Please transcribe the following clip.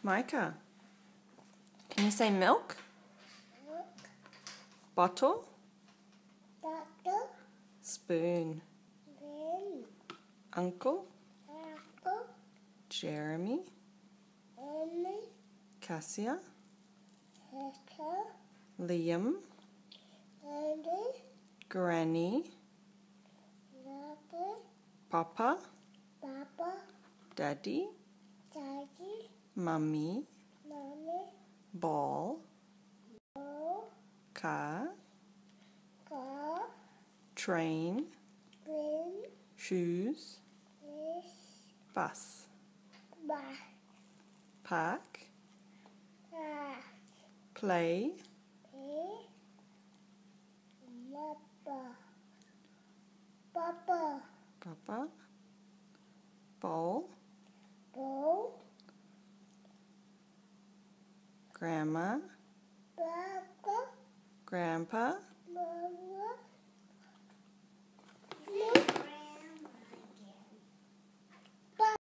Micah, can you say milk? Bottle? Bottle. Spoon. Spoon. Uncle? Apple. Jeremy? Emily. Cassia? Hector. Liam? Andy. Granny? Robert. Papa? Papa. Daddy? Daddy. Mummy? Mommy. Ball? Ball. Car? Car. Train? Train. Shoes? Fish. Bus? Bus. Park? Car. Play? Pig. Papa. Papa. Papa? Bowl? Bowl. Grandma? Papa. Grandpa? Mama.